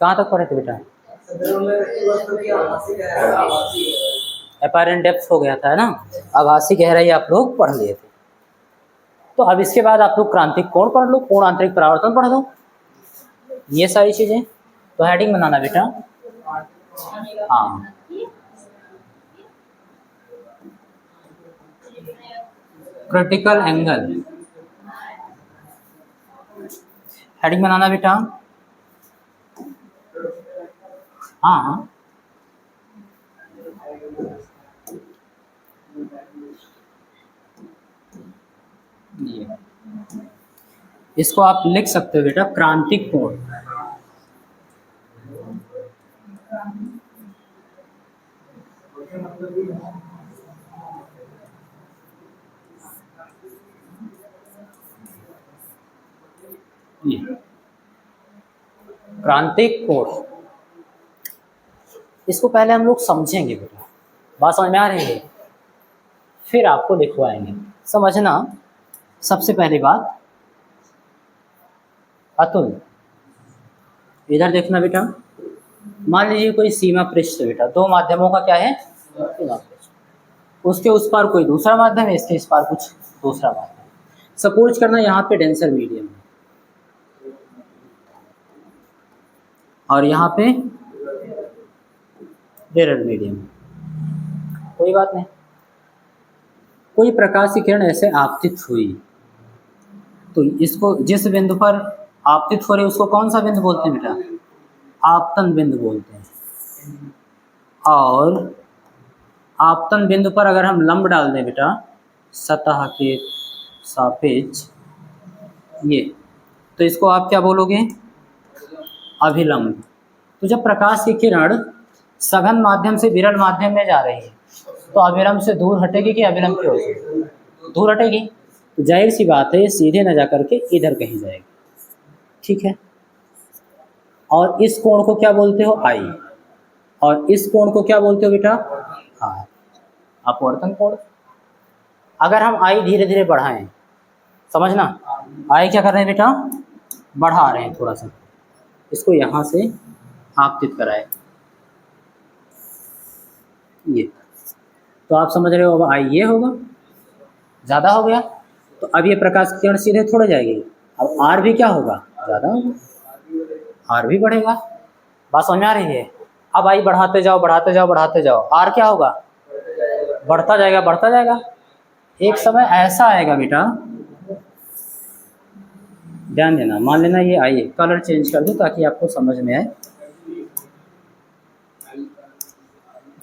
कहाँ तक पढ़े थे बेटा? अपैरेंट डेप्थ हो गया था, है ना। आभासी गहराई आप लोग पढ़ लिए थे। तो अब इसके बाद आप लोग क्रांतिक कोण पढ़ लो, कोण आंतरिक परावर्तन पढ़ लो, ये सारी चीजें। तो हेडिंग बनाना बेटा। हाँ, क्रिटिकल एंगल, हेडिंग बनाना बेटा। हाँ हाँ, ये इसको आप लिख सकते हो बेटा, क्रांतिक कोण। क्रांतिक कोण, इसको पहले हम लोग समझेंगे बेटा, बात समझ में आ रही है, फिर आपको लिखवाएंगे। समझना, सबसे पहली बात, अतुल इधर देखना बेटा। मान लीजिए कोई सीमा पृष्ठ है बेटा, दो माध्यमों का क्या है, सीमा पृष्ठ। उसके उस पार कोई दूसरा माध्यम है, इसके इस पार कुछ दूसरा माध्यम। सपोज करना यहाँ पे डेंसर मीडियम है और यहाँ पे रेरर मीडियम, कोई बात नहीं। कोई प्रकाश की किरण ऐसे आपतित हुई, तो इसको जिस बिंदु पर आपतित हो रही है उसको कौन सा बिंदु बोलते हैं बेटा, आपतन बिंदु बोलते हैं। और आपतन बिंदु पर अगर हम लंब डाल दें बेटा सतह के सापेक्ष ये, तो इसको आप क्या बोलोगे, अभिलंब। तो जब प्रकाश की किरण सघन माध्यम से विरल माध्यम में जा रही है तो अभिलंब से दूर हटेगी कि अभिलंब की ओर से दूर हटेगी, तो जाहिर सी बात है सीधे न जा करके इधर कहीं जाएगी, ठीक है। और इस कोण को क्या बोलते हो, आई, और इस कोण को क्या बोलते हो बेटा, आर, अपवर्तन कोण। अगर हम आई धीरे धीरे बढ़ाएं, समझना, आई क्या कर रहे हैं बेटा, बढ़ा रहे हैं थोड़ा सा, इसको यहाँ से आपतित कराए ये, तो आप समझ रहे हो। अब आई ये होगा, ज़्यादा हो गया, तो अब ये प्रकाश की किरण सीधे थोड़े जाएगी, अब आर भी क्या होगा, ज़्यादा होगा, आर भी बढ़ेगा। बात समझ में आ रही है। अब आई बढ़ाते जाओ बढ़ाते जाओ बढ़ाते जाओ, आर क्या होगा, बढ़ता जाएगा बढ़ता जाएगा। एक समय ऐसा आएगा बेटा, ध्यान देना, मान लेना ये आई है, कलर चेंज कर दो ताकि आपको समझ में आए।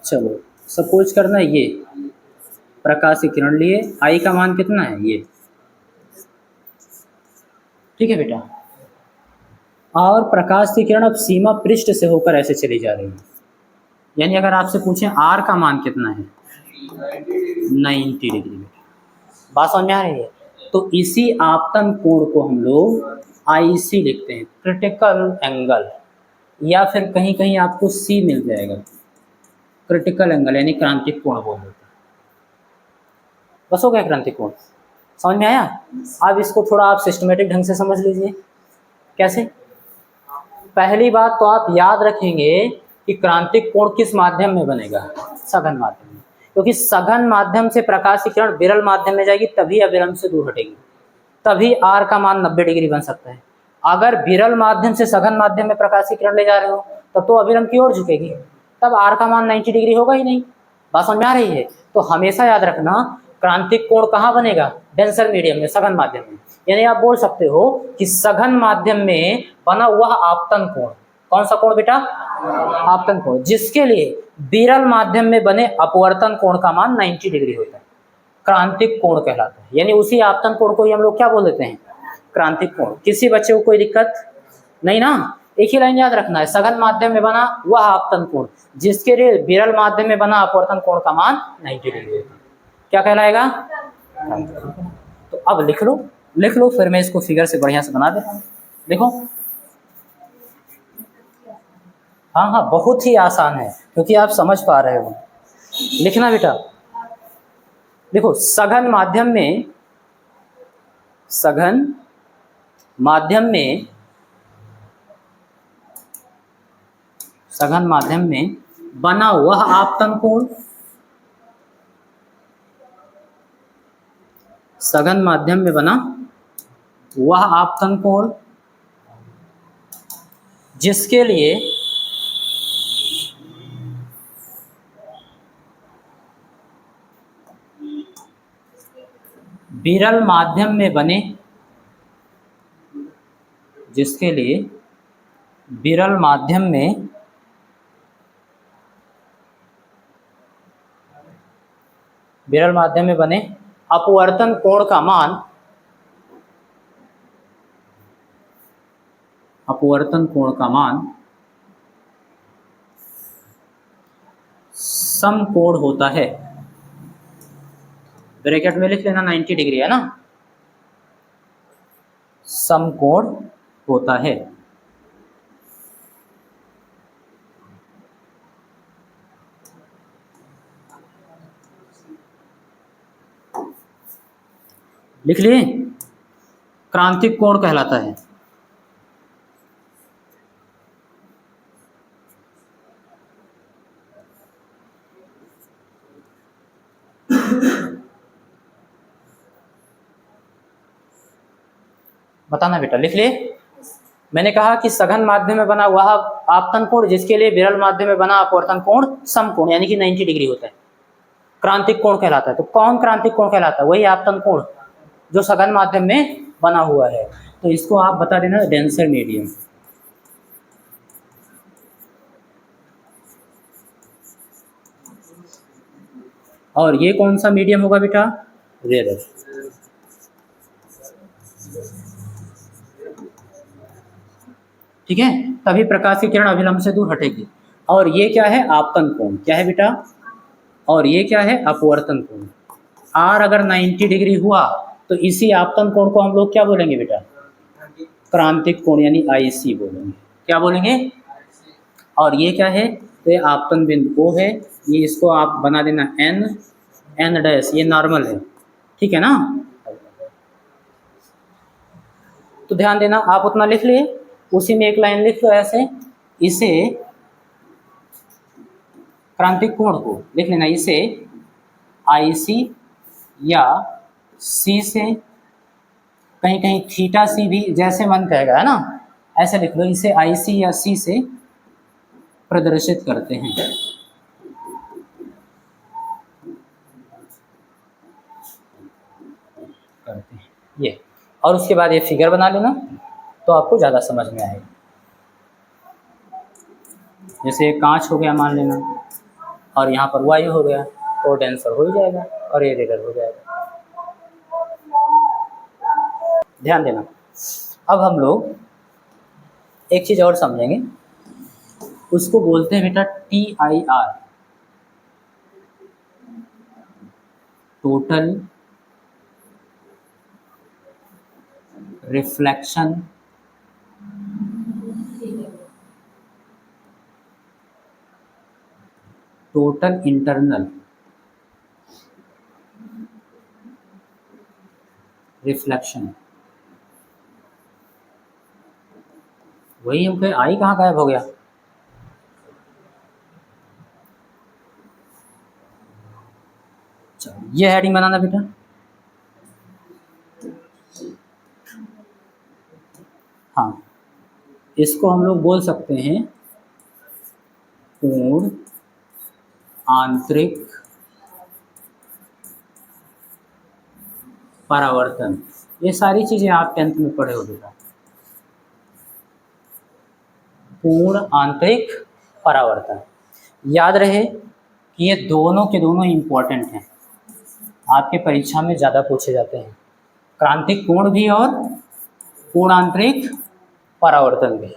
चलो सपोज करना ये प्रकाश की किरण लिए, आई का मान कितना है ये, ठीक है बेटा। और प्रकाश की किरण अब सीमा पृष्ठ से होकर ऐसे चली जा रही है, यानी अगर आपसे पूछें आर का मान कितना है, 90 डिग्री बेटा। बात समझ में आ रही है। तो इसी आपतन कोण को हम लोग आईसी लिखते हैं, क्रिटिकल एंगल, या फिर कहीं कहीं आपको सी मिल जाएगा, क्रिटिकल एंगल यानी क्रांतिक कोण बोल देते हैं। बस हो गया क्रांतिक कोण, समझ में आया। अब इसको थोड़ा आप सिस्टमेटिक ढंग से समझ लीजिए। कैसे, पहली बात तो आप याद रखेंगे कि क्रांतिक कोण किस माध्यम में बनेगा, सघन माध्यम में, क्योंकि सघन माध्यम से प्रकाश की किरण विरल माध्यम में जाएगी तभी अविलंब से दूर हटेगी, तभी आर का मान 90 डिग्री बन सकता है। अगर विरल माध्यम से सघन माध्यम में प्रकाश की किरण ले जा रहे हो तब तो अविलंब की ओर झुकेगी, तब आर का मान 90 डिग्री होगा ही नहीं। बात समझ में आ रही है। तो हमेशा याद रखना क्रांतिक कोण कहाँ बनेगा, डेंसर मीडियम में, सघन माध्यम में। यानी आप बोल सकते हो कि सघन माध्यम में बना हुआ आपतन कोण, कौन सा कोण बेटा, आपतन कोण, जिसके लिए विरल माध्यम में बने अपवर्तन कोण का मान 90 डिग्री होता है, क्रांतिक कोण कहलाता है। यानी उसी आपतन कोण को ही हम लोग क्या बोल देते हैं, क्रांतिक कोण। किसी बच्चे को कोई दिक्कत नहीं ना, एक ही लाइन याद रखना है, सघन माध्यम में बना वह आपतन कोण जिसके लिए विरल माध्यम में बना अपवर्तन कोण का मान 90 डिग्री होता है, क्या कहलाएगा। तो अब लिख लो, फिर मैं इसको फिगर से बढ़िया से बना देता हूँ। देखो, हाँ, बहुत ही आसान है क्योंकि आप समझ पा रहे हो। लिखना बेटा, देखो सघन माध्यम में सघन माध्यम में बना वह आपतन कोण, सघन माध्यम में बना वह आपतन कोण जिसके लिए विरल माध्यम में बने, जिसके लिए विरल माध्यम में बने अपवर्तन कोण का मान, अपवर्तन कोण का मान समकोण होता है। ब्रैकेट में लिख लेना 90 डिग्री है ना, समकोण होता है। लिख लिए, क्रांतिक कोण कहलाता है। बताना बेटा, लिख लिए। मैंने कहा कि सघन माध्यम में बना वह आपतन कोण जिसके लिए विरल माध्यम में बना अपवर्तन कोण समकोण यानी कि 90 डिग्री होता है, क्रांतिक कोण कहलाता है। तो कौन क्रांतिक कोण कहलाता है? वही आपतन कोण जो सघन माध्यम में बना हुआ है। तो इसको आप बता देना डेंसर मीडियम। और ये कौन सा मीडियम होगा बेटा? रेयर। ठीक है, तभी प्रकाश की किरण अभिलंब से दूर हटेगी। और ये क्या है? आपतन कोण। क्या है बेटा? और ये क्या है? अपवर्तन कोण। आर अगर 90 डिग्री हुआ तो इसी आपतन कोण को हम लोग क्या बोलेंगे बेटा? क्रांतिक कोण यानी आईसी बोलेंगे। क्या बोलेंगे? और ये क्या है? तो ये आपतन बिंदु O है, ये इसको आप बना देना n डैश, ये नॉर्मल है। ठीक है ना? तो ध्यान देना, आप उतना लिख लिए, उसी में एक लाइन लिख लो ऐसे, इसे क्रांतिक कोण को लिख लेना, इसे आईसी या सी से, कहीं कहीं थीटा सी भी जैसे मन कहेगा, है ना, ऐसे लिख लो, इसे आईसी या सी से प्रदर्शित करते हैं। ये, और उसके बाद ये फिगर बना लेना तो आपको ज़्यादा समझ में आएगा। जैसे कांच हो गया मान लेना, और यहाँ पर वायु हो गया, तो डेंसर हो ही जाएगा और ये रेयर हो जाएगा। ध्यान देना। अब हम लोग एक चीज़ और समझेंगे, उसको बोलते हैं बेटा TIR, total reflection total internal reflection. वही हम कहे, आई कहाँ गायब हो गया? चलो ये हेडिंग बनाना बेटा। हाँ, इसको हम लोग बोल सकते हैं कोण आंतरिक परावर्तन। ये सारी चीजें आप 10th में पढ़े हो बेटा। कोण आंतरिक परावर्तन, याद रहे कि ये दोनों के दोनों इम्पोर्टेंट हैं, आपके परीक्षा में ज़्यादा पूछे जाते हैं, क्रांतिक कोण भी और कोण आंतरिक परावर्तन भी।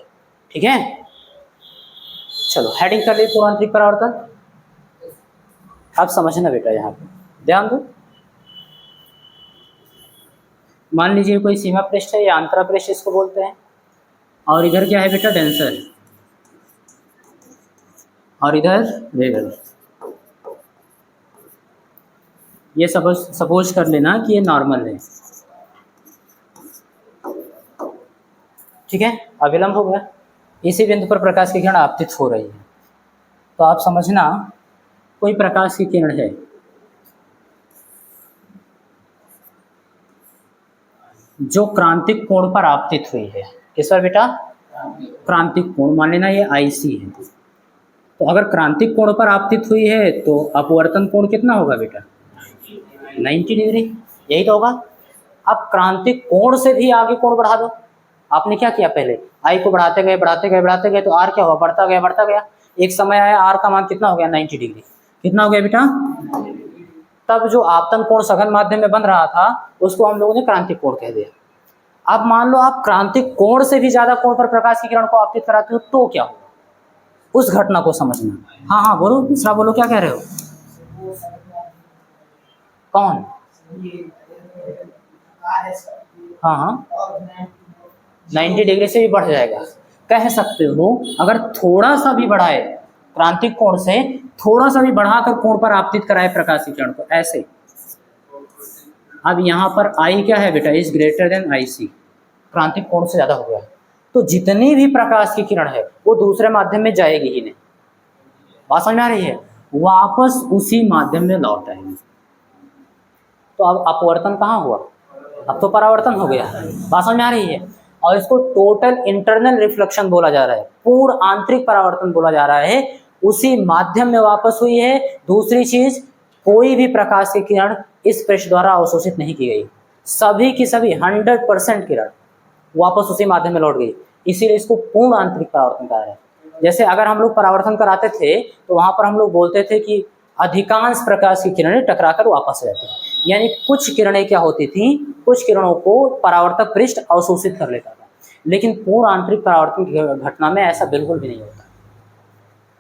ठीक है, चलो हेडिंग कर ली, कोण आंतरिक परावर्तन। अब समझना बेटा, यहाँ पे ध्यान दो। मान लीजिए कोई सीमा पृष्ठ है या अंतरा पृष्ठ इसको बोलते हैं, और इधर क्या है बेटा? डेंसर, और इधर रेयर। ये सपोज कर लेना कि ये नॉर्मल है। ठीक है, अभिलंब हो गया। इसी बिंदु पर प्रकाश की किरण आपतित हो रही है। तो आप समझना, कोई प्रकाश की किरण है जो क्रांतिक कोण पर आपतित हुई है। किस पर बेटा? क्रांतिक कोण। मान लेना ये IC है। तो अगर क्रांतिक कोण पर आपतित हुई है तो अपवर्तन कोण कितना होगा बेटा? 90 डिग्री। यही तो होगा। अब क्रांतिक कोण से भी आगे कोण बढ़ा दो। आपने क्या किया, पहले I को बढ़ाते गए बढ़ाते गए बढ़ाते गए, तो R क्या हुआ? बढ़ता गया बढ़ता गया। एक समय आया R का मान कितना हो गया? 90 डिग्री। कितना हो गया बेटा? तब जो आपतन कोण सघन माध्यम में बन रहा था उसको हम लोगों ने क्रांतिक कोण कह दिया। अब मान लो आप क्रांतिक कोण से भी ज्यादा कोण पर प्रकाश की किरण को आपतित कराते हो तो क्या होगा, उस घटना को समझना। हाँ हाँ बोलो, दूसरा बोलो, क्या कह रहे हो? कौन? हाँ हाँ, 90 डिग्री से भी बढ़ जाएगा। कह सकते हो अगर थोड़ा सा भी बढ़ाए, क्रांतिक कोण से थोड़ा सा भी बढ़ाकर कोण पर आपतित कराए प्रकाश की किरण को, ऐसे। अब यहाँ पर I क्या है बेटा? इज ग्रेटर देन IC, क्रांतिक कोण से ज्यादा हो गया। तो जितनी भी प्रकाश की किरण है वो दूसरे माध्यम में जाएगी ही नहीं। बात समझ में आ रही है? वापस उसी माध्यम में लौट आएगी। तो अब अपवर्तन कहाँ हुआ? अब तो परावर्तन हो गया। बात समझ में आ रही है? और इसको टोटल इंटरनल रिफ्लेक्शन बोला जा रहा है, पूर्ण आंतरिक परावर्तन बोला जा रहा है। उसी माध्यम में वापस हुई है। दूसरी चीज, कोई भी प्रकाश की किरण इस पृष्ठ द्वारा अवशोषित नहीं की गई। सभी की सभी 100% किरण वापस उसी माध्यम में लौट गई। इसीलिए इसको पूर्ण आंतरिक परावर्तन कहा है। जैसे अगर हम लोग परावर्तन कराते थे तो वहां पर हम लोग बोलते थे कि अधिकांश प्रकाश की किरणें टकराकर वापस आ जाती, यानी कुछ किरणें क्या होती थी, कुछ किरणों को परावर्तक पृष्ठ अवशोषित कर लेता था। लेकिन पूर्ण आंतरिक परावर्तन की घटना में ऐसा बिल्कुल भी नहीं होता।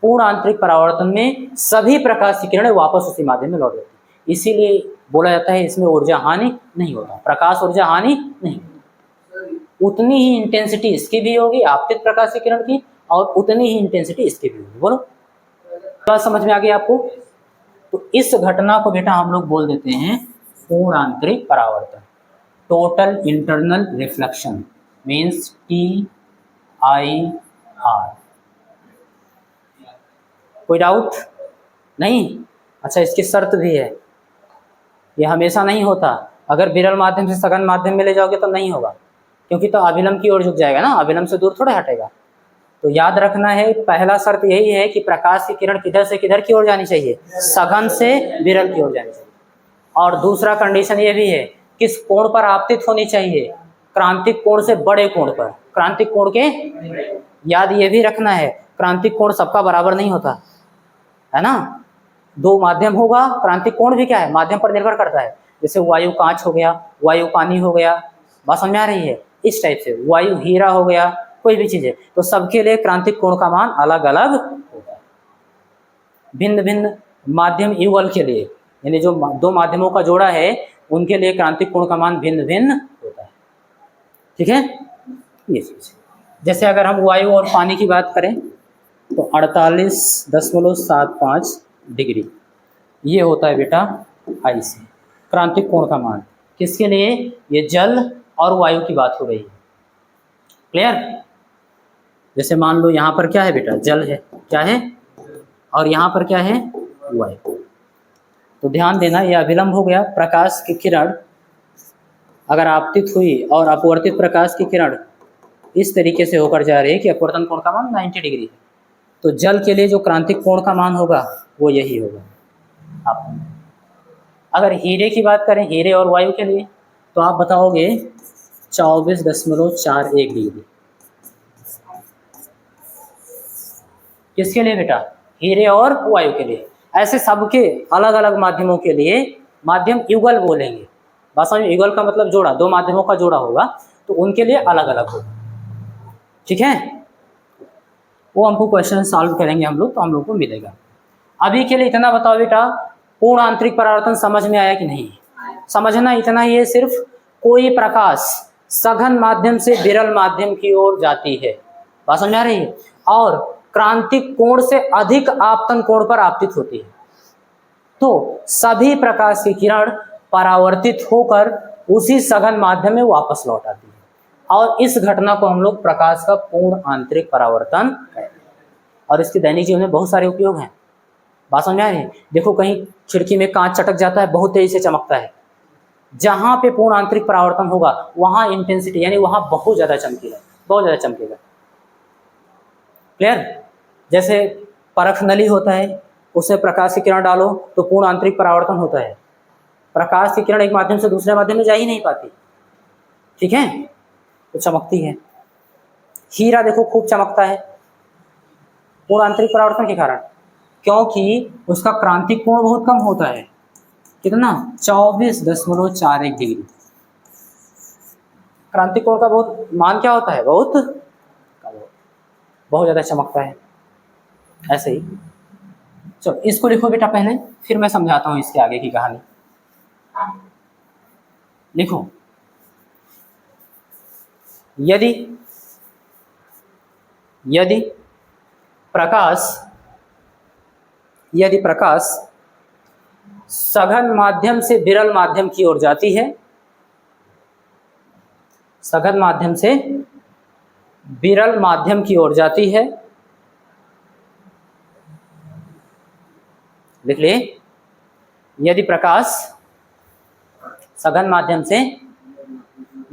पूर्ण आंतरिक परावर्तन में सभी प्रकाश की किरणें वापस उसी माध्यम में लौट जाती। इसीलिए बोला जाता है इसमें ऊर्जा हानि नहीं होता, प्रकाश ऊर्जा हानि नहीं। उतनी ही इंटेंसिटी इसकी भी होगी, आपतित प्रकाश की किरण की, और उतनी ही इंटेंसिटी इसकी भी होगी। बोलो, बात समझ में आ गई आपको? तो इस घटना को बेटा हम लोग बोल देते हैं पूर्ण आंतरिक परावर्तन, total internal reflection, means TIR। कोई डाउट नहीं? अच्छा, इसकी शर्त भी है, ये हमेशा नहीं होता। अगर विरल माध्यम से सघन माध्यम में ले जाओगे तो नहीं होगा, क्योंकि तो अभिलंब की ओर झुक जाएगा ना, अभिलंब से दूर थोड़े हटेगा। तो याद रखना है, पहला शर्त यही है कि प्रकाश की किरण किधर से किधर की ओर जानी चाहिए? सघन से विरल की ओर जानी चाहिए। और दूसरा कंडीशन ये भी है, किस कोण पर आपतित होनी चाहिए? क्रांतिक कोण से बड़े कोण पर, क्रांतिक कोण के। याद ये भी रखना है, क्रांतिक कोण सबका बराबर नहीं होता है ना। दो माध्यम होगा, क्रांतिक कोण भी क्या है? माध्यम पर निर्भर करता है। जैसे वायु कांच हो गया, वायु पानी हो गया, बात समझ में आ रही है? इस टाइप से वायु हीरा हो गया, कोई भी चीज है, तो सबके लिए क्रांतिक कोण का मान अलग अलग होता है। भिन्न भिन्न माध्यम युगल के लिए, यानी जो दो माध्यमों का जोड़ा है उनके लिए क्रांतिक कोण का मान भिन्न भिन्न होता है। ठीक है, ये चीज। जैसे अगर हम वायु और पानी की बात करें तो 48.75 डिग्री ये होता है बेटा IC, क्रांतिक कोण का मान। किसके लिए? ये जल और वायु की बात हो रही है। क्लियर? जैसे मान लो यहाँ पर क्या है बेटा? जल है, क्या है? और यहाँ पर क्या है? वायु। तो ध्यान देना, यह अभिलंब हो गया। प्रकाश की किरण अगर आपतित हुई और अपवर्तित प्रकाश की किरण इस तरीके से होकर जा रही है कि अपवर्तन कोण का मान 90 डिग्री है, तो जल के लिए जो क्रांतिक कोण का मान होगा वो यही होगा। आप अगर हीरे की बात करें, हीरे और वायु के लिए, तो आप बताओगे 24.41 डिग्री। किसके लिए बेटा? हीरे और वायु के लिए। ऐसे सबके अलग अलग माध्यमों के लिए माध्यम युगल बोलेंगे। बस युगल का मतलब जोड़ा, दो माध्यमों का जोड़ा होगा, तो उनके लिए अलग अलग होगा। ठीक है, वो हमको क्वेश्चन सॉल्व करेंगे हम लोग, तो हम लोग को मिलेगा। अभी के लिए इतना बताओ बेटा, पूर्ण आंतरिक परावर्तन समझ में आया कि नहीं? समझना इतना ही है सिर्फ, कोई प्रकाश सघन माध्यम से विरल माध्यम की ओर जाती है, बात समझ आ रही है, और क्रांतिक कोण से अधिक आपतन कोण पर आपतित होती है, तो सभी प्रकाश की किरण परावर्तित होकर उसी सघन माध्यम में वापस लौट आती है। और इस घटना को हम लोग प्रकाश का पूर्ण आंतरिक परावर्तन कहते हैं। और इसके दैनिक जीवन में बहुत सारे उपयोग हैं। बात समझ में आ रही है? देखो कहीं खिड़की में कांच चटक जाता है, बहुत तेजी से चमकता है, जहां पे पूर्ण आंतरिक परावर्तन होगा वहां इंटेंसिटी यानी वहां बहुत ज्यादा चमकेगा, बहुत ज्यादा चमकेगा। क्लियर? जैसे परख नली होता है, उससे प्रकाश की किरण डालो तो पूर्ण आंतरिक परावर्तन होता है। प्रकाश की किरण एक माध्यम से दूसरे माध्यम में जा ही नहीं पाती, ठीक है, तो चमकती है। हीरा देखो खूब चमकता है पूर्ण आंतरिक परावर्तन के कारण, क्योंकि उसका क्रांतिक कोण बहुत कम होता है। कितना? 24.41 डिग्री। क्रांतिक कोण का बहुत मान क्या होता है? बहुत ज्यादा चमकता है। ऐसे ही चलो इसको लिखो बेटा पहले, फिर मैं समझाता हूं इसके आगे की कहानी। लिखो, यदि यदि प्रकाश सघन माध्यम से विरल माध्यम की ओर जाती है, सघन माध्यम से विरल माध्यम की ओर जाती है, लिख लिए, यदि प्रकाश सघन माध्यम से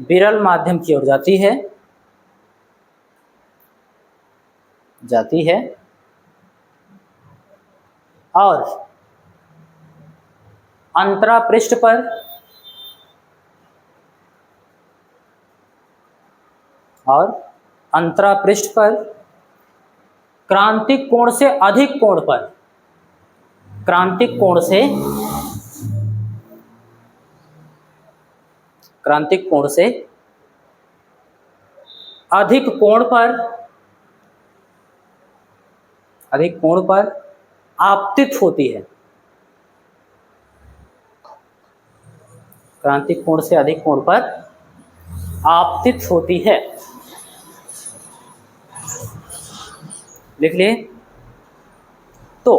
विरल माध्यम की ओर जाती है और अंतरा पृष्ठ पर क्रांतिक कोण से अधिक कोण पर, क्रांतिक कोण से अधिक कोण पर आपतित होती है, क्रांतिक कोण से अधिक कोण पर आपतित होती है, लिख लिए। तो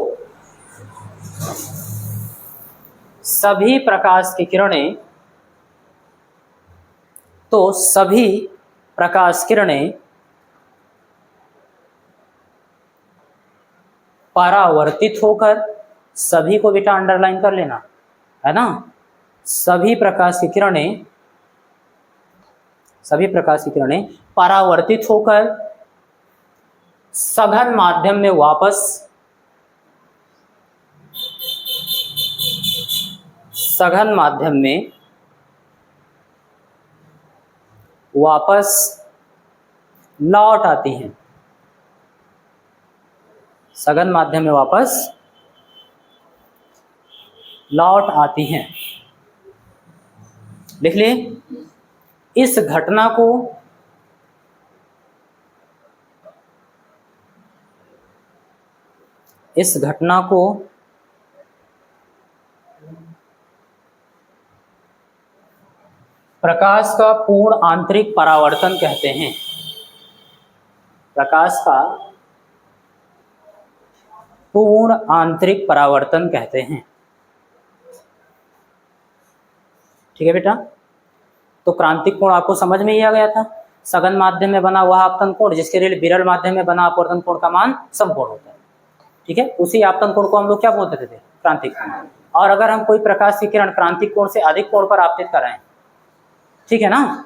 सभी प्रकाश की किरणें परावर्तित होकर, सभी को बेटा अंडरलाइन कर लेना है ना, सभी प्रकाश की किरणें परावर्तित होकर सघन माध्यम में वापस लौट आती हैं, सघन माध्यम में वापस लौट आती हैं, लिख लिए। इस घटना को प्रकाश का पूर्ण आंतरिक परावर्तन कहते हैं, प्रकाश का पूर्ण आंतरिक परावर्तन कहते हैं, ठीक है बेटा। तो क्रांतिक कोण आपको समझ में ही आ गया था, सघन माध्यम में बना वह आपतन कोण जिसके लिए विरल माध्यम में बना अपवर्तन कोण का मान समकोण होता है, ठीक है। उसी आपतन कोण को हम लोग क्या बोलते थे? क्रांतिक कोण। और अगर हम कोई प्रकाश की किरण क्रांतिक कोण से अधिक कोण पर आपतित कराएं, ठीक है ना,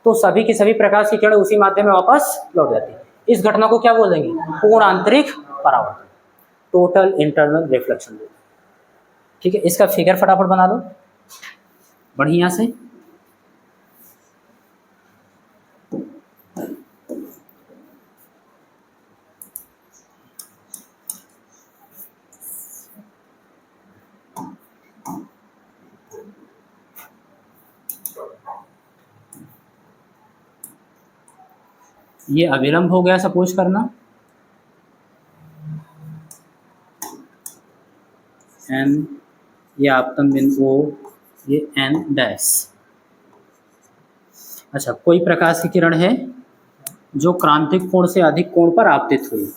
तो सभी की सभी प्रकाश की किरण उसी माध्यम में वापस लौट जाती है। इस घटना को क्या बोलेंगे? पूर्ण आंतरिक परावर्तन, टोटल इंटरनल रिफ्लेक्शन, ठीक है। इसका फिगर फटाफट बना दो बढ़िया से। ये अविलंब हो गया सपोज करना, एन ये आपतन बिंदु, ये एन डैश। अच्छा, कोई प्रकाश की किरण है जो क्रांतिक कोण से अधिक कोण पर आपतित हुई,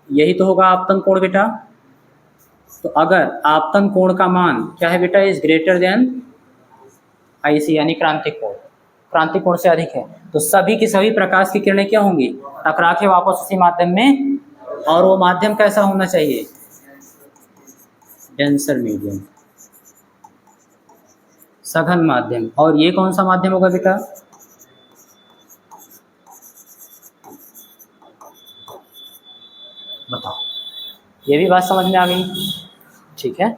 यही तो होगा आपतन कोण बेटा। तो अगर आपतन कोण का मान क्या है बेटा, इज ग्रेटर देन आईसी यानी क्रांतिक कोण, क्रांतिक कोण से अधिक है, तो सभी की सभी प्रकाश की किरणें क्या होंगी, टकरा के वापस उसी माध्यम में, और वो माध्यम कैसा होना चाहिए, डेंसर मीडियम, सघन माध्यम। और ये कौन सा माध्यम होगा बेटा, बताओ, ये भी बात समझ में आ गई, ठीक है।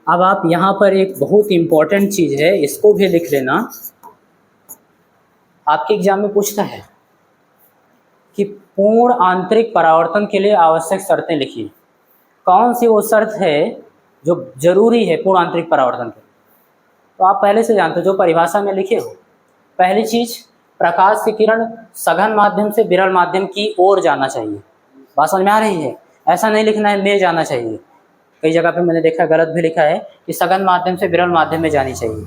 अब आप यहाँ पर एक बहुत इंपॉर्टेंट चीज है, इसको भी लिख लेना, आपके एग्जाम में पूछता है कि पूर्ण आंतरिक परावर्तन के लिए आवश्यक शर्तें लिखिए। कौन सी वो शर्त है जो जरूरी है पूर्ण आंतरिक परावर्तन के, तो आप पहले से जानते हो, जो परिभाषा में लिखे हो। पहली चीज, प्रकाश की किरण सघन माध्यम से विरल माध्यम की ओर जाना चाहिए। बात समझ में आ रही है, ऐसा नहीं लिखना है में जाना चाहिए, कई जगह पे मैंने देखा गलत भी लिखा है कि सघन माध्यम से विरल माध्यम में जानी चाहिए,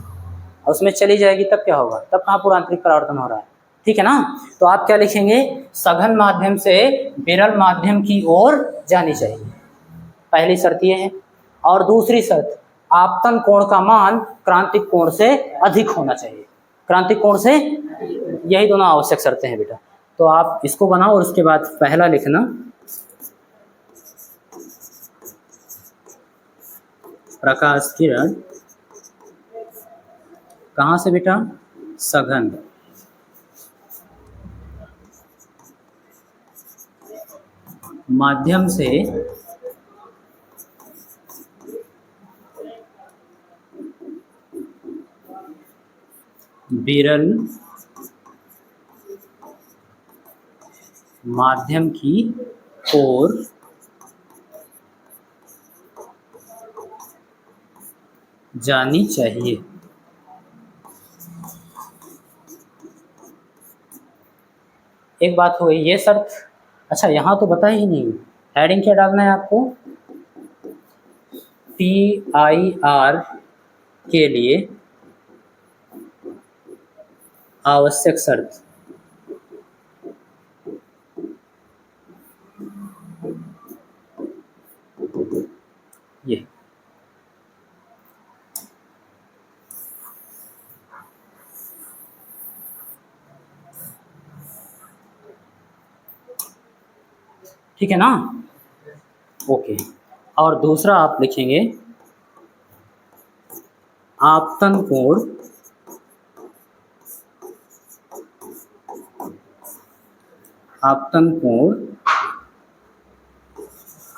और उसमें चली जाएगी तब क्या होगा, तब कहाँ पूरा आंतरिक परावर्तन हो रहा है, ठीक है ना। तो आप क्या लिखेंगे, सघन माध्यम से विरल माध्यम की ओर जानी चाहिए, पहली शर्त ये है। और दूसरी शर्त, आपतन कोण का मान क्रांतिक कोण से अधिक होना चाहिए, क्रांतिक कोण से, यही दोनों आवश्यक शर्तें हैं बेटा। तो आप इसको बनाओ और उसके बाद पहला लिखना, प्रकाश किरण कहाँ से बेटा, सघन माध्यम से विरल माध्यम की ओर जानी चाहिए। एक बात हो गई ये शर्त, अच्छा यहाँ तो बता ही नहीं, हेडिंग क्या डालना है आपको, PIR के लिए आवश्यक शर्त, ये ठीक है ना, ओके। और दूसरा आप लिखेंगे, आपतन कोण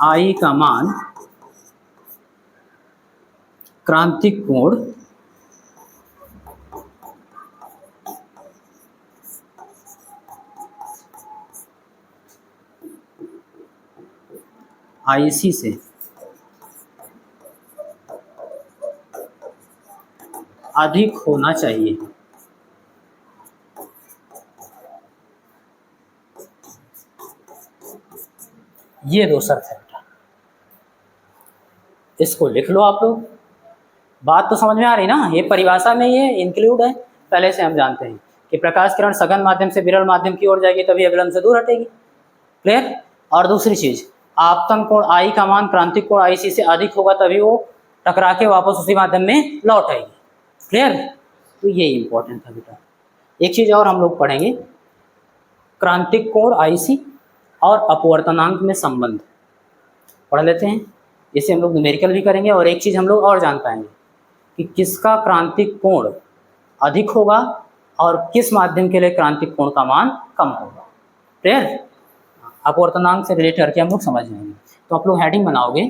I का मान क्रांतिक कोण IC से अधिक होना चाहिए। ये दो शर्त है बेटा, इसको लिख लो आप लोग। बात तो समझ में आ रही ना, ये परिभाषा में ये इंक्लूड है, पहले से हम जानते हैं कि प्रकाश किरण सघन माध्यम से विरल माध्यम की ओर जाएगी तभी अविलंब से दूर हटेगी, क्लियर। और दूसरी चीज, आपतन कोण I का मान क्रांतिक कोण IC से अधिक होगा तभी वो टकरा के वापस उसी माध्यम में लौट आएगी, क्लियर। तो ये इंपॉर्टेंट था बेटा। एक चीज और हम लोग पढ़ेंगे, क्रांतिक कोण IC और अपवर्तनांक में संबंध पढ़ लेते हैं, इसे हम लोग न्यूमेरिकल भी करेंगे, और एक चीज हम लोग और जान पाएंगे कि किसका क्रांतिक कोण अधिक होगा और किस माध्यम के लिए क्रांतिक कोण का मान कम होगा, क्लियर। अपवर्तनांक से रिलेट करके हम लोग समझ जाएंगे। तो आप लोग हेडिंग बनाओगे,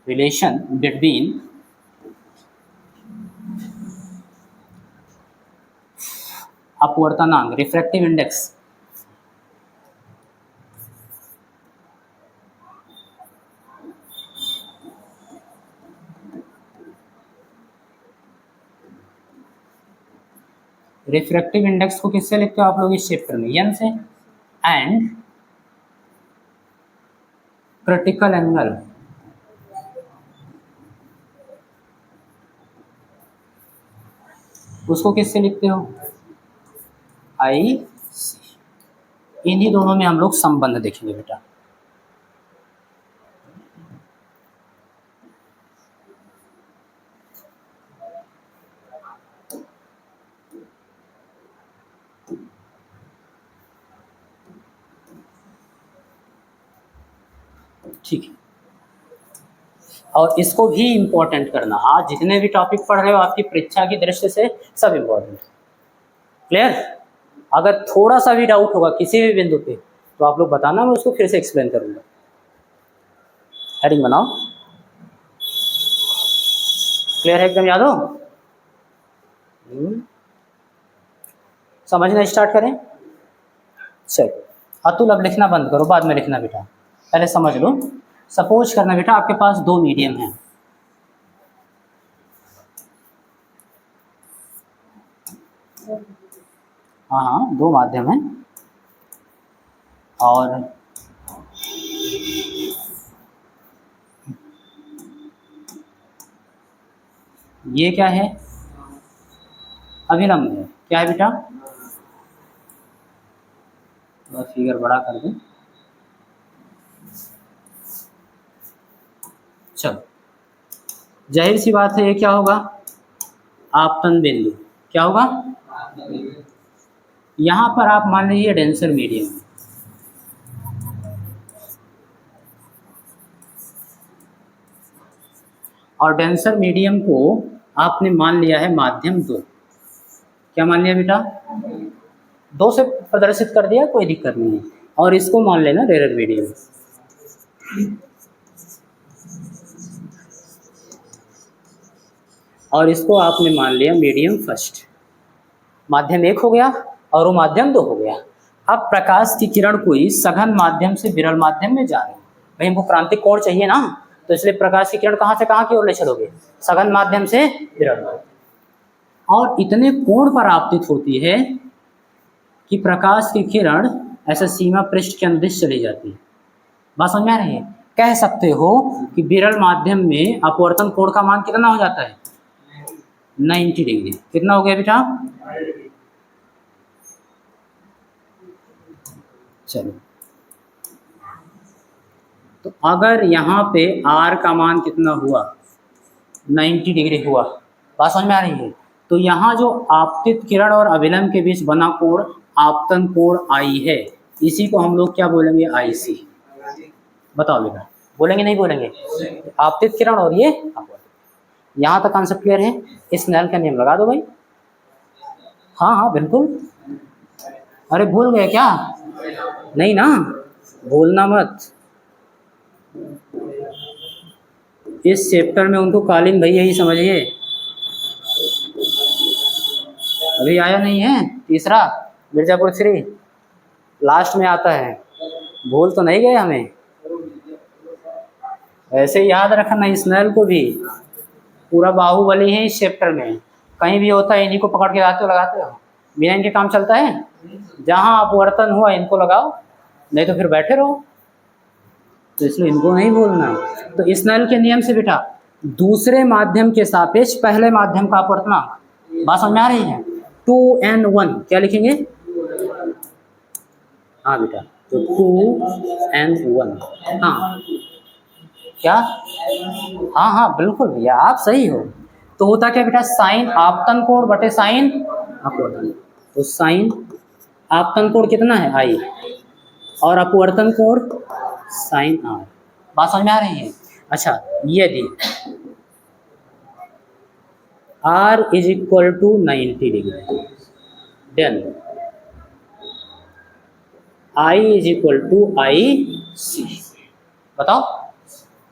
रिलेशन बिटवीन अपवर्तनांक रिफ्रैक्टिव इंडेक्स रिफ्रैक्टिव इंडेक्स को किससे लिखते हो आप लोग इस चैप्टर में? एन से। एंड क्रिटिकल एंगल उसको किससे लिखते हो? आई सी। इन्हीं दोनों में हम लोग संबंध देखेंगे बेटा। ठीक है, और इसको भी इम्पोर्टेंट करना। आज जितने भी टॉपिक पढ़ रहे हो आपकी परीक्षा की दृष्टि से सब इम्पोर्टेंट। क्लियर? अगर थोड़ा सा भी डाउट होगा किसी भी बिंदु पे तो आप लोग बताना, मैं उसको फिर से एक्सप्लेन करूंगा। हेडिंग बनाओ। क्लियर है? एकदम याद हो? समझना स्टार्ट करें। चलो अतुल अब लिखना बंद करो, बाद में लिखना बेटा, पहले समझ लो। सपोज करना बेटा आपके पास दो मीडियम हैं, हाँ हाँ दो माध्यम हैं, और ये क्या है? अभिलंब है। क्या है बेटा? फिगर बड़ा कर दें। चलो जाहिर सी बात है ये क्या होगा? आपतन बिंदु। क्या होगा? यहाँ पर आप मान लीजिए डेंसर मीडियम, और डेंसर मीडियम को आपने मान लिया है माध्यम 2। क्या मान लिया बेटा? 2 से प्रदर्शित कर दिया, कोई दिक्कत नहीं है। और इसको मान लेना रेयर मीडियम, और इसको आपने मान लिया मीडियम फर्स्ट। माध्यम 1 हो गया और वो माध्यम 2 हो गया। अब प्रकाश की किरण कोई सघन माध्यम से विरल माध्यम में जा रही है, भाई हमको क्रांतिक कोण चाहिए ना, तो इसलिए प्रकाश की किरण कहाँ से कहाँ की ओर ले चलोगे? सघन माध्यम से विरल माध्यम। और इतने कोण पर आपतित होती है कि प्रकाश की किरण ऐसे सीमा पृष्ठ के अंदर चली जाती है। बात समझ में आ रही है? कह सकते हो कि विरल माध्यम में अपवर्तन कोण का मान कितना हो जाता है? 90 डिग्री। कितना हो गया बेटा? चलो तो अगर यहाँ पे R का मान कितना हुआ? 90 डिग्री हुआ। बात समझ में आ रही है? तो यहाँ जो आपतित किरण और अभिलंब के बीच बना कोण आपतन कोण I है, इसी को हम लोग क्या बोलेंगे? IC। बताओ बेटा, बोलेंगे नहीं बोलेंगे? आपतित किरण और ये यहाँ तक कॉन्सेप्ट क्लियर है? इस स्नेल का नियम लगा दो भाई। हाँ हाँ बिल्कुल। अरे भूल गए क्या? नहीं ना, भूलना मत। इस चैप्टर में उनको कालीन भैया ही समझिए। अभी आया नहीं है तीसरा मिर्जापुर 3, लास्ट में आता है। भूल तो नहीं गए हमें? ऐसे याद रखना, स्नेल को भी पूरा बाहुबली है इस चैप्टर में। कहीं भी होता है इन्हीं को पकड़ के लगाते हो। बिना इनके काम चलता है? जहाँ अपवर्तन हुआ इनको लगाओ, नहीं तो फिर बैठे रहो। तो इसलिए इनको नहीं भूलना। तो स्नेल के नियम से बेटा दूसरे माध्यम के सापेक्ष पहले माध्यम का अपवर्तनांक, बात समझ में आ रही है? 2n1 क्या लिखेंगे? हाँ बेटा, तो 2n1। हाँ क्या? हाँ हाँ बिल्कुल भैया आप सही हो। तो होता क्या बेटा? साइन आपतन कोण बटे साइन अपवर्तन। तो साइन आपतन कोण कितना है? I, और अपवर्तन कोण साइन R। बात समझ में आ रही है? अच्छा यदि R is equal to 90 degree, then I is equal to IC। बताओ,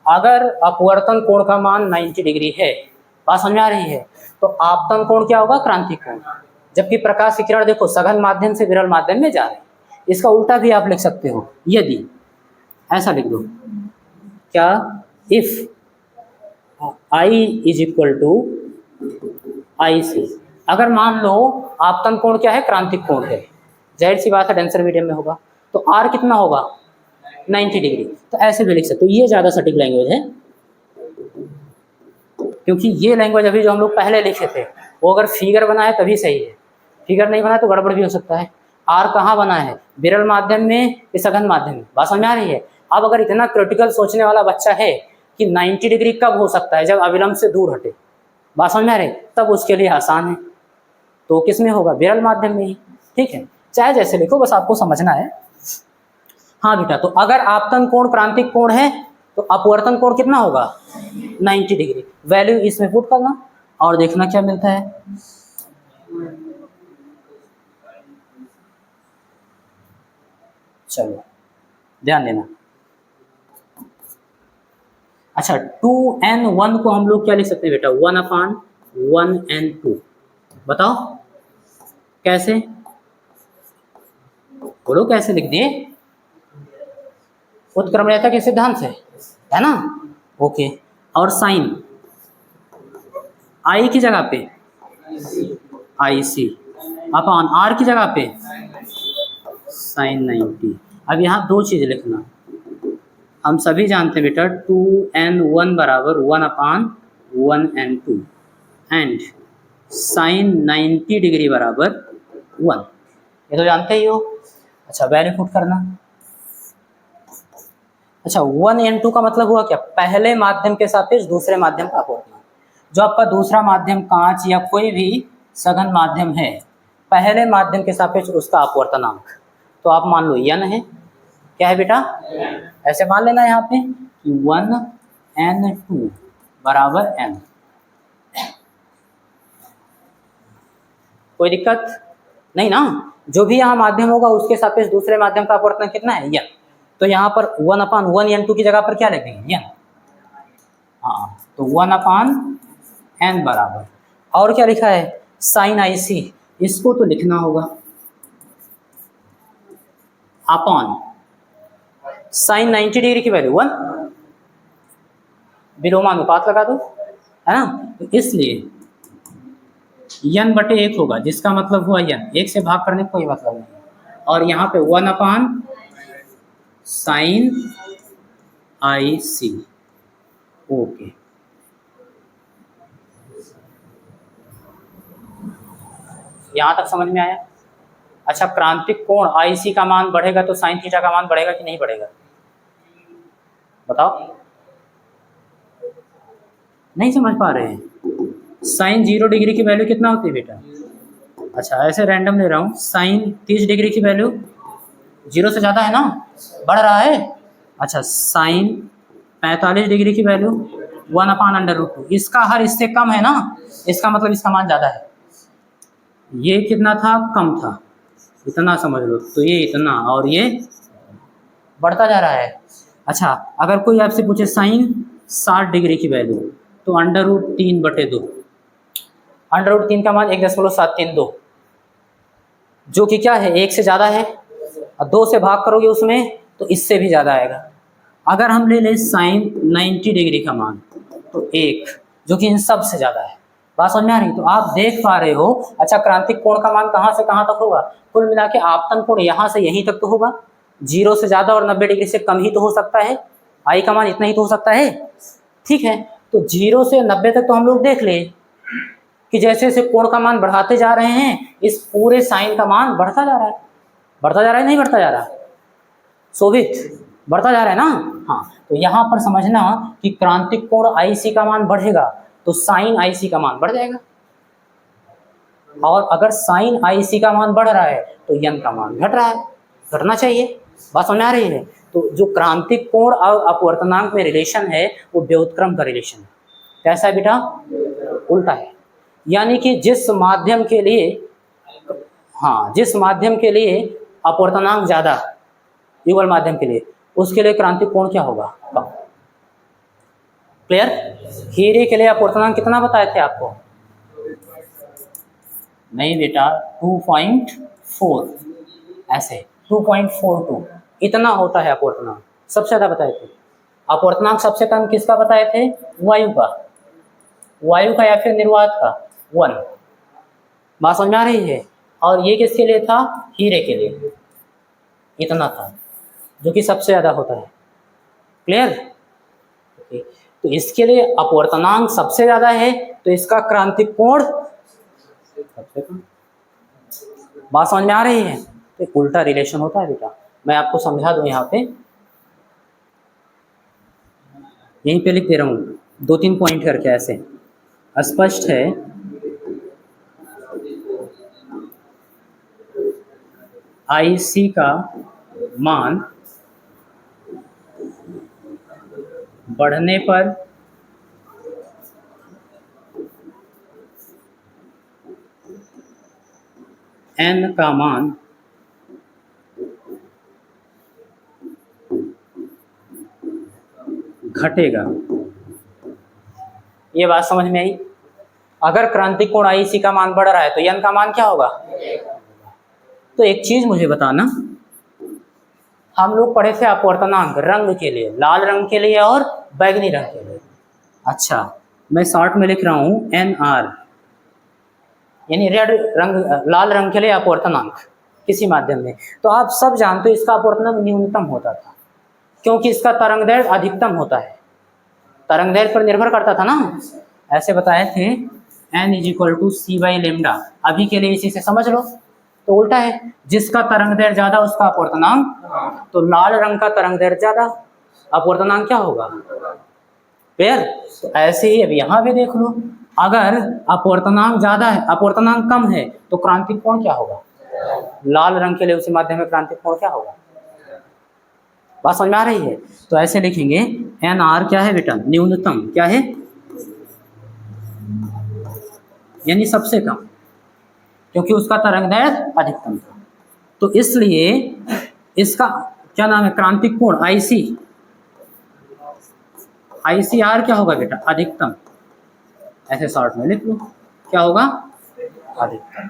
अगर अपवर्तन कोण का मान 90 डिग्री है, बात समझ में आ रही है, तो आपतन कोण क्या होगा? क्रांतिक कोण। जबकि प्रकाश की किरण देखो सघन माध्यम से विरल माध्यम में जा रही है। इसका उल्टा भी आप लिख सकते हो, यदि ऐसा लिख दो, क्या? If I is equal to IC। अगर मान लो आपतन कोण क्या है, क्रांतिक कोण है, जाहिर सी बात है डेंसर मीडियम में होगा। तो आर कितना होगा, 90 डिग्री। तो ऐसे भी लिख सकते हो, ये ज़्यादा सटीक लैंग्वेज है, क्योंकि ये लैंग्वेज अभी जो हम लोग पहले लिखे थे वो अगर फिगर बना है तभी सही है, फिगर नहीं बना है तो गड़बड़ भी हो सकता है। आर कहाँ बना है, विरल माध्यम में कि सघन माध्यम में, बात समझ में आ रही है। अब अगर इतना क्रिटिकल सोचने वाला बच्चा है कि 90 डिग्री कब हो सकता है, जब अविलंब से दूर हटे, बात समझ में आ रही, तब उसके लिए आसान है। तो किस में होगा, विरल माध्यम में ही, ठीक है, चाहे जैसे लिखो, बस आपको समझना है। हाँ बेटा, तो अगर आपतन कोण क्रांतिक कोण है तो अपवर्तन कोण कितना होगा, 90 डिग्री। वैल्यू इसमें पुट करना और देखना क्या मिलता है। चलो ध्यान देना। अच्छा 2n1 को हम लोग क्या लिख सकते हैं बेटा, 1/1n2। बताओ कैसे, बोलो कैसे लिख दिए, उत्क्रमणीयता के सिद्धांत से, है ना। ओके, और साइन आई की जगह पे आई सी अपॉन आर की जगह पे साइन 90। अब यहाँ दो चीज लिखना, हम सभी जानते हैं बेटा 2n1 बराबर 1/1n2 एंड साइन 90 डिग्री बराबर 1, ये तो जानते ही हो। अच्छा वैल्यू पुट करना। अच्छा 1n2 का मतलब हुआ क्या, पहले माध्यम के सापेक्ष दूसरे माध्यम का अपवर्तन। जो आपका दूसरा माध्यम कांच या कोई भी सघन माध्यम है, पहले माध्यम के सापेक्ष उसका अपवर्तनांक, तो आप मान लो n है, क्या है बेटा, ऐसे मान लेना यहाँ पे कि 1n2 बराबर n। कोई दिक्कत नहीं ना, जो भी यहाँ माध्यम होगा उसके सापेक्ष दूसरे माध्यम का अपवर्तन कितना है, n। तो यहाँ पर 1/1n2 की जगह पर क्या लिखेंगे, n। हाँ तो 1/n बराबर, और क्या लिखा है, साइन आई सी, इसको तो लिखना होगा अपॉन साइन 90 डिग्री की वैल्यू 1, विलोम अनुपात लगा दो, है ना। तो इसलिए n/1 होगा, जिसका मतलब हुआ n, 1 से भाग करने का कोई मतलब नहीं, और यहाँ पे 1/sin आई सी। ओके, यहाँ तक समझ में आया। अच्छा क्रांतिक कोण आई सी का मान बढ़ेगा तो साइन थीटा का मान बढ़ेगा कि नहीं बढ़ेगा, बताओ, नहीं समझ पा रहे हैं। साइन 0 डिग्री की वैल्यू कितना होती है बेटा, अच्छा ऐसे रैंडम ले रहा हूँ, साइन 30 डिग्री की वैल्यू 0 से ज़्यादा है ना, बढ़ रहा है। अच्छा साइन 45 डिग्री की वैल्यू 1/√2, इसका हर इससे कम है ना, इसका मतलब इसका मान ज़्यादा है। ये कितना था, कम था, इतना समझ लो, तो ये इतना और ये बढ़ता जा रहा है। अच्छा अगर कोई आपसे पूछे साइन 60 डिग्री की वैल्यू, तो √3/2, √3 का मान 1.732, जो कि क्या है, 1 से ज़्यादा है, और 2 से भाग करोगे उसमें तो इससे भी ज़्यादा आएगा। अगर हम ले लें साइन 90 डिग्री का मान, तो 1, जो कि इन सब से ज़्यादा है, बात समझ में आ रही। तो आप देख पा रहे हो, अच्छा क्रांतिक कोण का मान कहाँ से कहाँ तक होगा, कुल मिला के आपतन कोण यहाँ से यहीं तक तो होगा, 0 से ज़्यादा और 90 डिग्री से कम ही तो हो सकता है, आई का मान इतना ही तो हो सकता है, ठीक है। तो 0 से 90 तक तो हम लोग देख ले कि जैसे जैसे कोण का मान बढ़ाते जा रहे हैं, इस पूरे साइन का मान बढ़ता जा रहा है, बढ़ता जा रहा है, नहीं बढ़ता जा रहा, शोभित बढ़ता जा रहा है ना। हाँ तो यहाँ पर समझना कि क्रांतिक कोण आई सी का मान बढ़ेगा तो साइन आई सी का मान बढ़ जाएगा, और अगर साइन आई सी का मान बढ़ रहा है तो यन का मान घट रहा है, घटना चाहिए, बात समझ आ रही है। तो जो क्रांतिक कोण और अपवर्तनांक में रिलेशन है वो व्युत्क्रम का रिलेशन है। कैसा है बेटा, उल्टा है, यानी कि जिस माध्यम के लिए, हाँ जिस माध्यम के लिए अपवर्तनांक ज़्यादा, युगल माध्यम के लिए, उसके लिए क्रांतिक कोण क्या होगा, कम। क्लियर। हीरे के लिए अपवर्तनांक कितना बताए थे आपको, नहीं बेटा 2.4, ऐसे 2.42 इतना होता है अपवर्तनांक, सबसे ज़्यादा बताए थे। अपवर्तनांक सबसे कम किसका बताए थे, वायु का, वायु का या फिर निर्वात का 1, बात समझ में आ रही है। और ये किसके लिए था? हीरे के लिए इतना था, जो कि सबसे ज़्यादा होता है। क्लियर? ओके, तो इसके लिए अपवर्तनांक सबसे ज़्यादा है, तो इसका क्रांतिक कोण सबसे कम। बात समझ में आ रही है? तो उल्टा रिलेशन होता है बेटा, मैं आपको समझा दूं। यहाँ पे यहीं पे लिख दे रहा हूँ 2-3 पॉइंट करके, ऐसे स्पष्ट है। IC का मान बढ़ने पर N का मान घटेगा। ये बात समझ में आई? अगर क्रांतिक कोण IC का मान बढ़ रहा है तो N का मान क्या होगा? तो एक चीज मुझे बताना, हम लोग पढ़े थे अपवर्तनांक रंग के लिए, लाल रंग के लिए और बैगनी रंग के लिए। अच्छा, मैं शॉर्ट में लिख रहा हूँ NR, यानी रेड रंग, लाल रंग के लिए अपवर्तनांक किसी माध्यम में। तो आप सब जानते हो इसका अपवर्तनांक न्यूनतम होता था, क्योंकि इसका तरंगदैर्घ्य अधिकतम होता है। तरंगदैर्घ्य पर निर्भर करता था ना, ऐसे बताए थे N = c/λ। अभी के लिए इसी से समझ लो। तो उल्टा है, जिसका तरंगदैर्घ्य ज्यादा उसका अपवर्तनांक, तो लाल रंग का तरंगदैर्घ्य ज्यादा, अपवर्तनांक क्या होगा? क्लियर? तो ऐसे ही अब यहाँ भी देख लो, अगर अपवर्तनांक ज्यादा है, अपवर्तनांक कम है, तो क्रांतिक कोण क्या होगा? लाल रंग के लिए उसी माध्यम में क्रांतिक कोण क्या होगा? बात समझ में आ रही है? तो ऐसे लिखेंगे NR क्या है बेटा? न्यूनतम। क्या है? यानी सबसे कम, क्योंकि उसका तरंगदैर्घ्य अधिकतम था। तो इसलिए इसका क्या नाम है? क्रांतिक कोण ICR क्या होगा बेटा? अधिकतम। ऐसे शॉर्ट में लिख लो, क्या होगा? अधिकतम।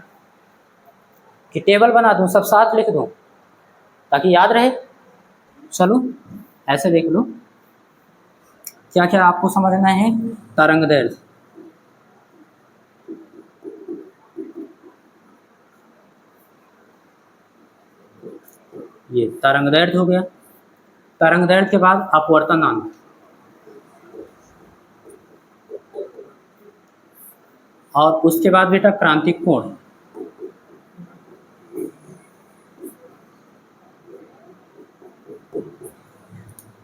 कि टेबल बना दूं, सब साथ लिख दूं ताकि याद रहे? चलो ऐसे देख लो, क्या क्या आपको समझना है। तरंगदैर्घ्य, ये तरंगदैर्घ्य हो गया। तरंगदैर्घ्य के बाद अपवर्तनांक, और उसके बाद बेटा क्रांतिक कोण।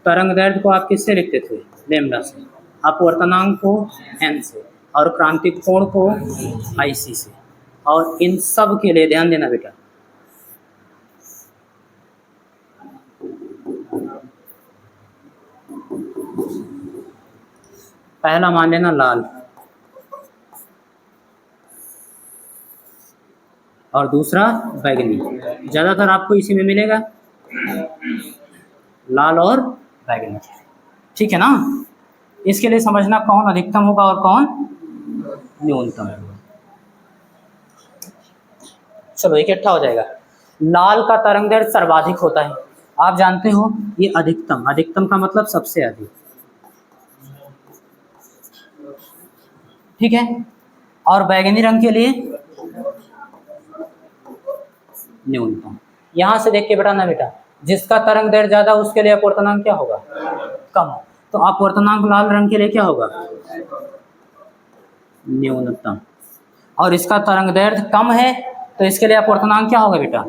तरंगदैर्घ्य को आप किससे लिखते थे? लैम्डा से। अपवर्तनांक को N से, और क्रांतिक कोण को IC से। और इन सब के लिए ध्यान देना बेटा, पहला मान लेना लाल, और दूसरा बैगनी। ज़्यादातर आपको इसी में मिलेगा, लाल और बैगनी। ठीक है ना? इसके लिए समझना कौन अधिकतम होगा और कौन न्यूनतम होगा। चलो इकट्ठा हो जाएगा। लाल का तरंगदैर्घ्य सर्वाधिक होता है, आप जानते हो। ये अधिकतम, अधिकतम का मतलब सबसे अधिक। ठीक है? और बैगनी रंग के लिए न्यूनतम। यहां से देख के बताना बेटा, जिसका तरंगदैर्घ्य ज्यादा उसके लिए अपवर्तनांक क्या होगा? कम। तो अपवर्तनांक लाल रंग के लिए क्या होगा? न्यूनतम। और इसका तरंगदैर्घ्य कम है, तो इसके लिए अपवर्तनांक क्या होगा बेटा?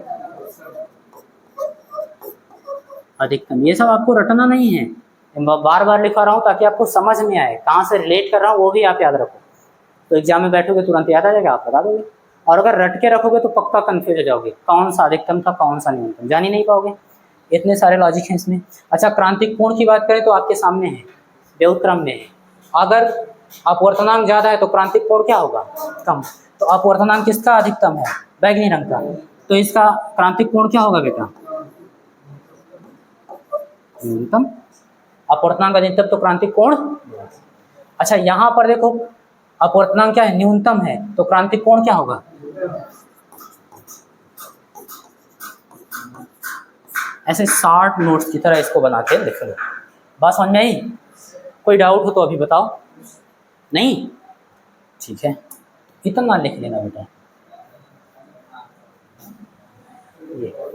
अधिकतम। ये सब आपको रटना नहीं है, बार बार लिखा रहा हूँ ताकि आपको समझ में आए, कहाँ से रिलेट कर रहा हूँ वो भी आप याद रखो। तो एग्जाम में बैठोगे तुरंत याद आ जाएगा, आप लगा दोगे। और अगर रट के रखोगे तो पक्का कंफ्यूज हो जाओगे, कौन सा अधिकतम था कौन सा न्यूनतम, जान ही नहीं पाओगे। इतने सारे लॉजिक हैं इसमें। अच्छा, क्रांतिक कोण की बात करें तो आपके सामने है, व्युत्क्रम में है। अगर अपवर्तनांक ज्यादा है तो क्रांतिक कोण क्या होगा? कम। तो अपवर्तनांक किसका अधिकतम है? बैगनी रंग का। तो इसका क्रांतिक कोण क्या होगा बेटा? न्यूनतम। अपवर्तनांक अधिकतम तो क्रांतिक कोण। अच्छा, यहाँ पर देखो अपवर्तनांक क्या है? न्यूनतम है, तो क्रांतिक कोण क्या होगा? ऐसे 60 नोट्स की तरह इसको बना के लिख लो। बात समझ में आई? कोई डाउट हो तो अभी बताओ। नहीं? ठीक है, इतना लिख लेना बेटा। ये